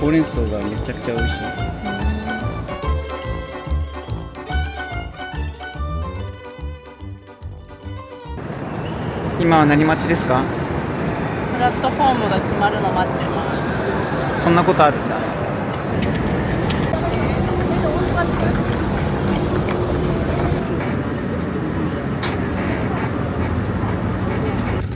ほうれん草がめちゃくちゃ美味しい。今は何待ちですか？プラットフォームが決まるの待ってます。そんなことあるんだ。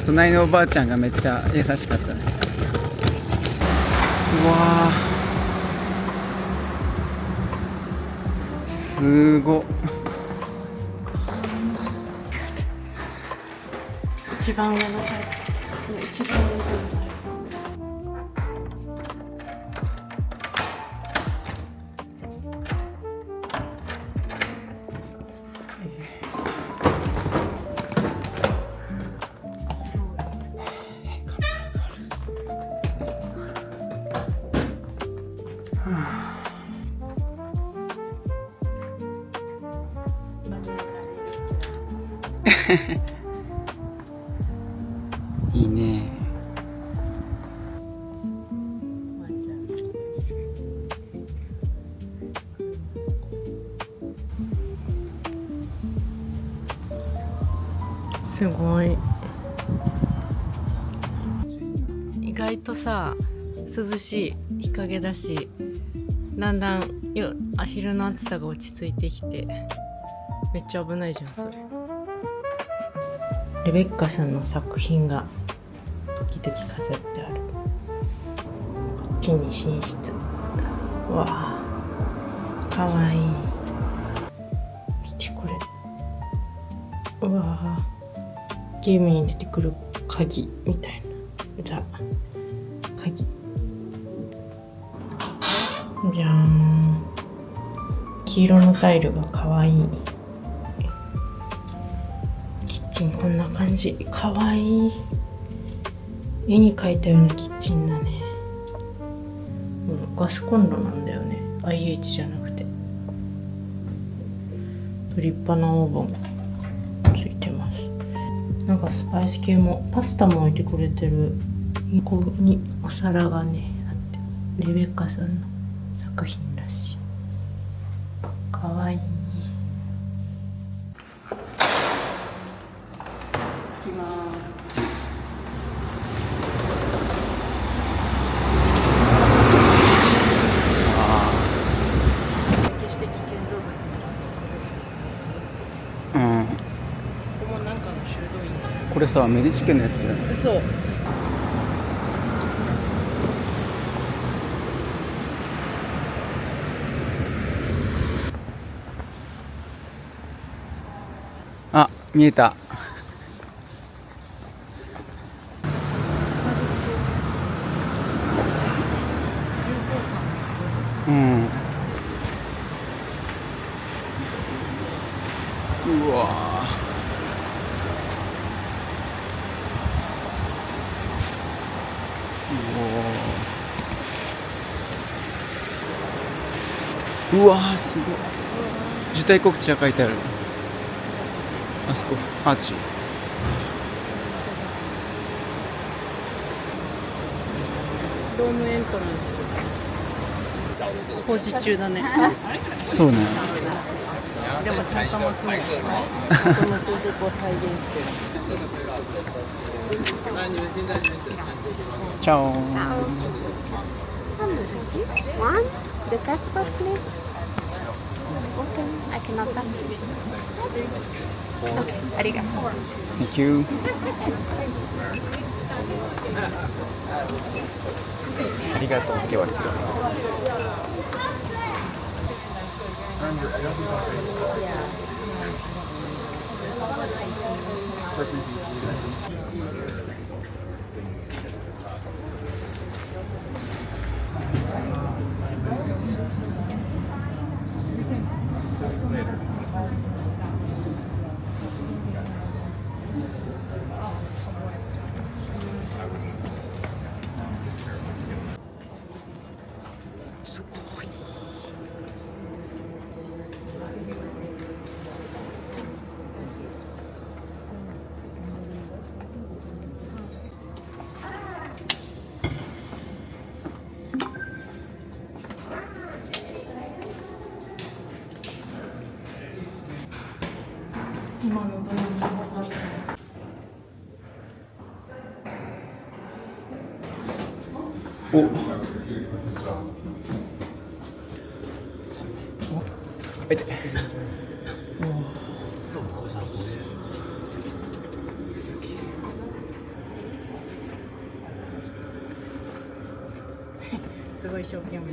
隣のおばあちゃんがめっちゃ優しかったね。うわー、すごっ。一番上の階、一番上の階。いいね。すごい。意外とさ、涼しい、日陰だし、だんだん昼の暑さが落ち着いてきて、めっちゃ危ないじゃんそれ。レベッカさんの作品が時々飾ってある。こっちに寝室。わあ、かわいい。見てこれ。うわあ、ゲームに出てくる鍵みたいな。ザ鍵。じゃーん。黄色のタイルがかわいい。こんな感じ。かわいい。絵に描いたようなキッチンだね。ガスコンロなんだよね。 IH じゃなくて。立派なオーブンついてます。なんかスパイス系もパスタも置いてくれてる。ここにお皿がねあって、レベッカさんの作品らしい。かわいい。行きます。決して危険動物うん。ここもなんかの修道院。これさ、メディチ家のやつだよね。そう。あ、見えた。うん。うわー。うわー、すごい。受胎告知が書いてある。あそこ、アーチ。ドームエントランス工事中だね。そうね。でもちゃんと巻くんですよ。この装飾を再現してる。チャオ。One, the passport, please. Okay, I cannot touch it. Okay, ありがとう。Thank you。ありがとうって言われてる。すごい。おおいてすごい一生懸命。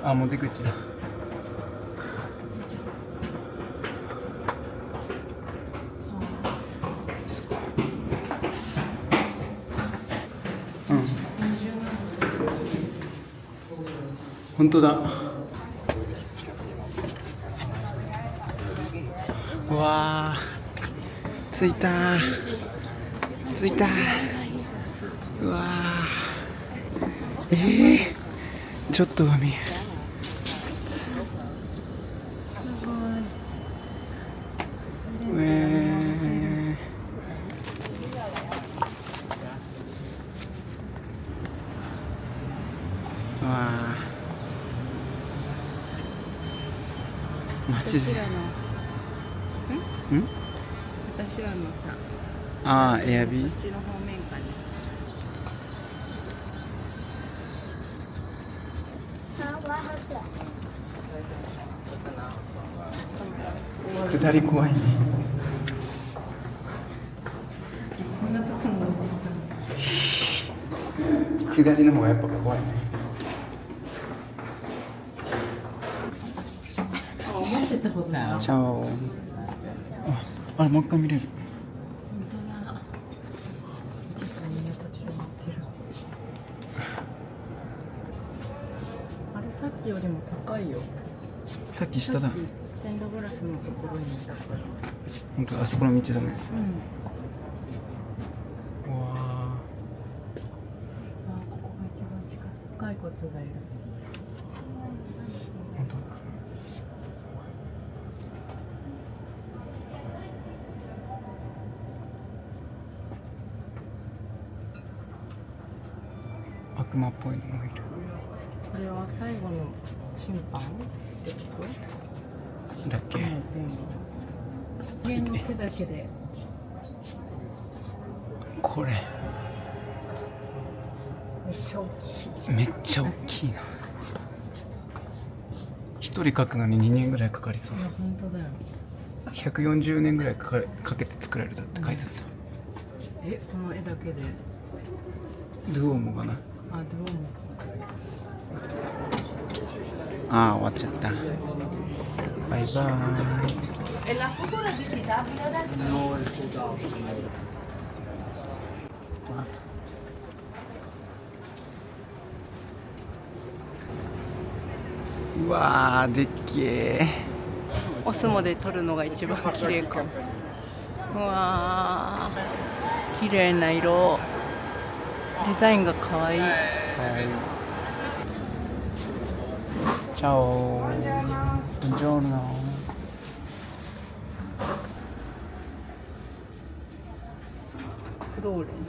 あ、もう出口だ。うん。本当だ。うわー、着いたー。着いたー。うわー。ちょっと海。わあ、マジで。私らのさ、ああ、エアビー。こっちの方面かね。下り怖いね。こんなとこに乗ってきたの。下りの方がやっぱ怖いね。思ってたことない。チャオ。あれもう一回見れる。本当だ。みんな立ち止まってる。あれさっきよりも高いよ。さっき下だ。さっきステンドグラスのところにいたから。本当だ、あそこの道だね。うん。うわあ、ここが一番近い。骸骨がいる。本当だ。悪魔っぽいのもいる。これは最後の審判ってことだっけ。上の手だけで。これめっちゃ大きい。めっちゃ大きいな。一人描くのに2年ぐらいかかりそう。いや、本当だよ。140年ぐらいかけて作られたって書いてあった。え、この絵だけで。ドゥオモかな。あ、どうも。ああ、終わっちゃった。バイバーイ。うわー、でっけえ。オスモで撮るのが一番綺麗かも。うわー、綺麗な色。デザインが可愛い。はい。チャオ。ボンジョルノ。フローレンス。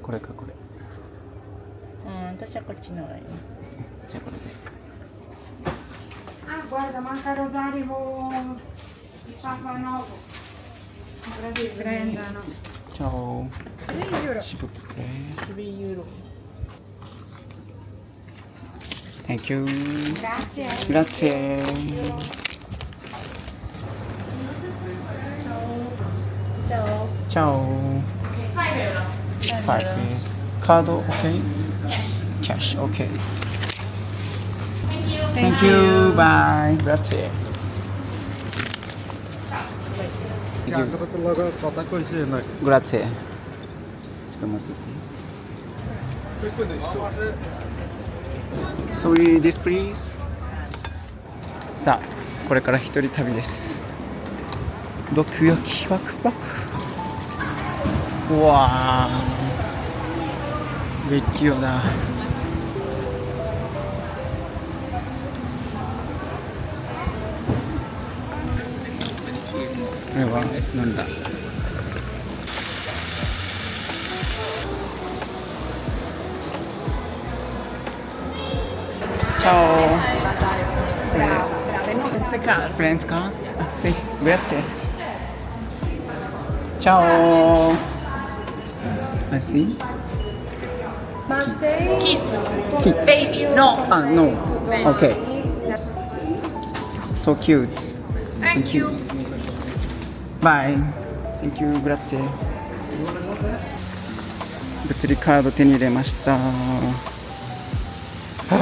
これかこれ。うん、私はこっちのがいい。じゃあこれで。Ah, guarda, manca Rosario il Papa Novo. Prendano. チャオ。 3 euro. シブプレ3ユーロ。 Thank you. Grazie. Grazie. Ciao. Ciao. 5 please. Card okay? Cash okay. Thank you. Bye. Grazie. Thank you. কথা কইছে না Grazie. ちょっと待ってて。Sorry, this please. さあ、これから一人旅です。ドキドキワクワク。うわー、別級だ。これはなんだ。Ciao. Senza card. Friends card? Ah, sì, grazie. チャオ。I see. Kids. Kids. Baby. No. Ah, no. Okay. So cute. Thank you. Bye. Thank you. Grazie. 物理カード手に入れました。はあ、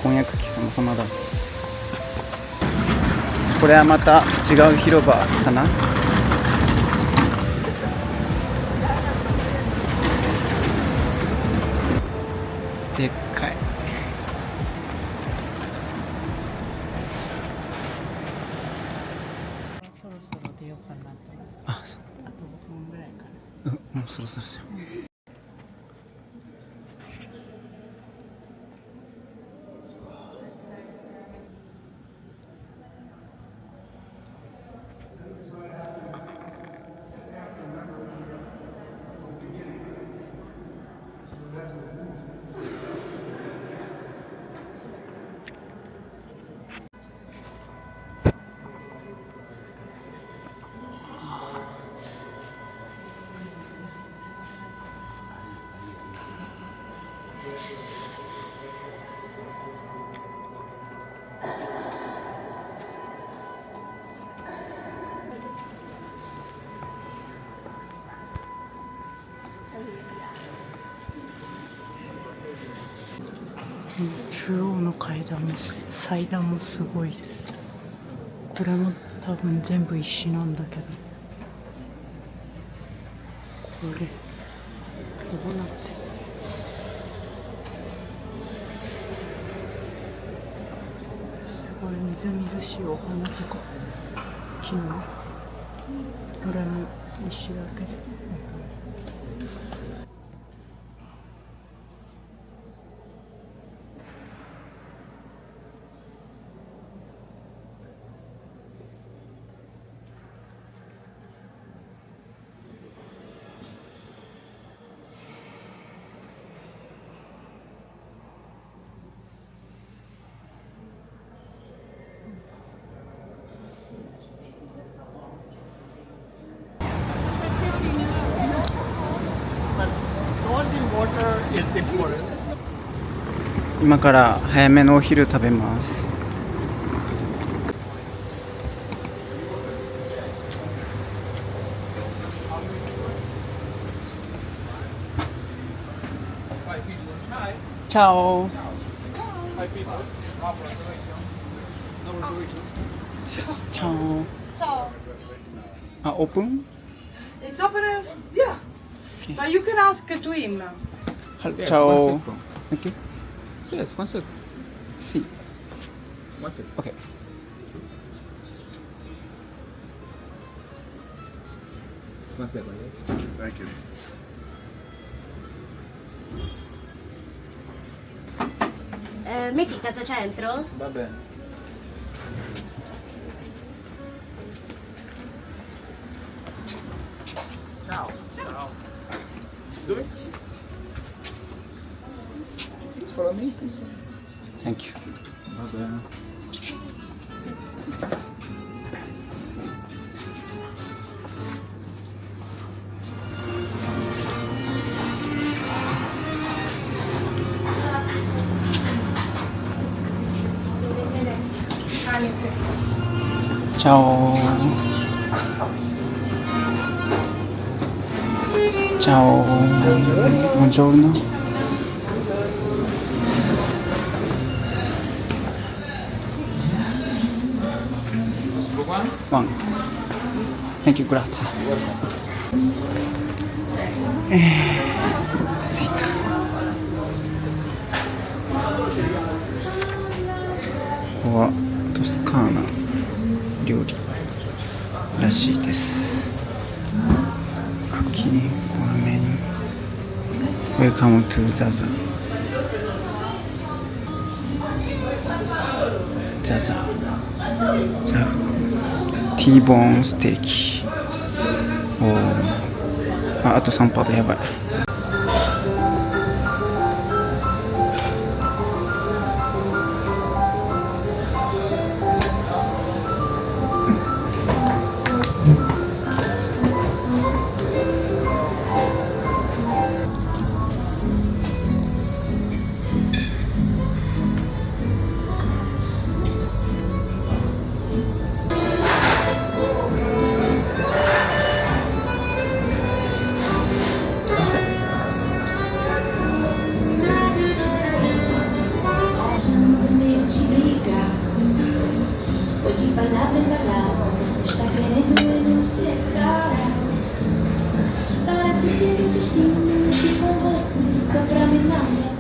翻訳機様様だ。これはまた違う広場かな。でっかい。そろそろ出ようかなと。あ、そう。あと5分ぐらいかな。もうそろそろじゃん。中央の祭壇もすごいです。これも多分全部石なんだけど、これどうなってる？すごいみずみずしいお花とか木の裏の石だけで。今から早めのお昼食べます。チャオ。チャオ。あ、オープン？ It's open, yeah. But you can ask to him. Yes, ciao. Thank you. Yes, one second. See. One second. Okay. One second, yes. Thank you. Mickey, casa centro? Va bene. Ciao. Ciao. Dove? Please follow me. Please. Thank you. Va bene. Ciao. Ciao. Buongiorno. One. Thank you, grazie. 着いた。ここはトスカーナ料理らしいです。クッキー、ゴールメニュー。Welcome to Zaza。Zaza。ザフ。ティーボーンステーキ。おー。あと3パーでやばい。Vou de palavra em palavra, você está querendo e não se separa. Para seguir o destino que com você só pra mim não é